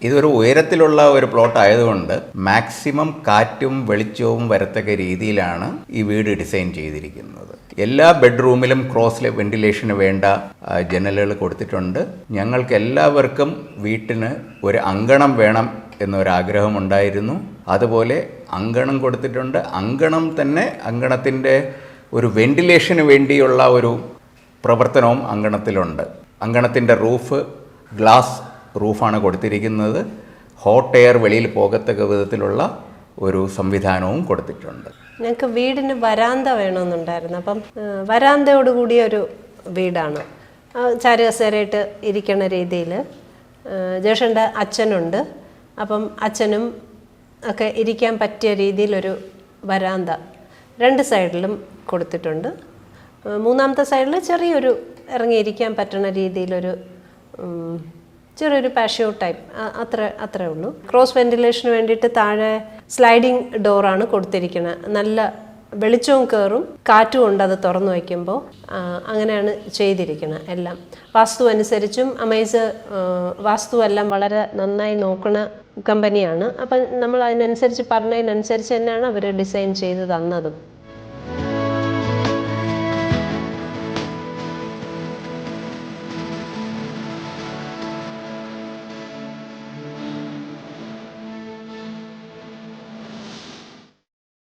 ഇതൊരു ഉയരത്തിലുള്ള ഒരു പ്ലോട്ട് ആയതുകൊണ്ട് മാക്സിമം കാറ്റും വെളിച്ചവും വരത്തക്ക രീതിയിലാണ് ഈ വീട് ഡിസൈൻ ചെയ്തിരിക്കുന്നത്. എല്ലാ ബെഡ്റൂമിലും ക്രോസ് വെന്റിലേഷന് വേണ്ട ജനലുകൾ കൊടുത്തിട്ടുണ്ട്. ഞങ്ങൾക്ക് എല്ലാവർക്കും വീട്ടിന് ഒരു അങ്കണം വേണം എന്നൊരാഗ്രഹമുണ്ടായിരുന്നു. അതുപോലെ അങ്കണം കൊടുത്തിട്ടുണ്ട്. അങ്കണം തന്നെ അങ്കണത്തിൻ്റെ ഒരു വെന്റിലേഷന് വേണ്ടിയുള്ള ഒരു പ്രവർത്തനവും അങ്കണത്തിലുണ്ട്. അങ്കണത്തിൻ്റെ റൂഫ് ഗ്ലാസ് റൂഫാണ് കൊടുത്തിരിക്കുന്നത്. ഹോട്ട് എയർ വെളിയിൽ പോകത്തക്ക വിധത്തിലുള്ള ഒരു സംവിധാനവും കൊടുത്തിട്ടുണ്ട്. ഞങ്ങൾക്ക് വീടിന് വരാന്ത വേണമെന്നുണ്ടായിരുന്നു. അപ്പം വരാന്തയോട് കൂടിയ ഒരു വീടാണ്. ചാരുകസേരയിട്ട് ഇരിക്കണ രീതിയിൽ. ജേഷൻ്റെ അച്ഛനുണ്ട്. അപ്പം അച്ഛനും ഒക്കെ ഇരിക്കാൻ പറ്റിയ രീതിയിലൊരു വരാന്ത 2 സൈഡിലും കൊടുത്തിട്ടുണ്ട്. 3ാമത്തെ സൈഡിൽ ചെറിയൊരു ഇറങ്ങിയിരിക്കാൻ പറ്റുന്ന രീതിയിലൊരു ചെറിയൊരു പാഷ്യോ ടൈപ്പ് അത്രേ ഉള്ളൂ. ക്രോസ് വെന്റിലേഷന് വേണ്ടിയിട്ട് താഴെ സ്ലൈഡിങ് ഡോറാണ് കൊടുത്തിരിക്കുന്നത്. നല്ല വെളിച്ചവും കയറും, കാറ്റും ഉണ്ട് അത് തുറന്നു വയ്ക്കുമ്പോൾ. അങ്ങനെയാണ് ചെയ്തിരിക്കുന്നത് എല്ലാം. വാസ്തു അനുസരിച്ചും അമേസ് വാസ്തുവെല്ലാം വളരെ നന്നായി നോക്കുന്ന കമ്പനിയാണ്. അപ്പം നമ്മൾ അതിനനുസരിച്ച് പറഞ്ഞതിനനുസരിച്ച് തന്നെയാണ് അവർ ഡിസൈൻ ചെയ്ത് തന്നതും.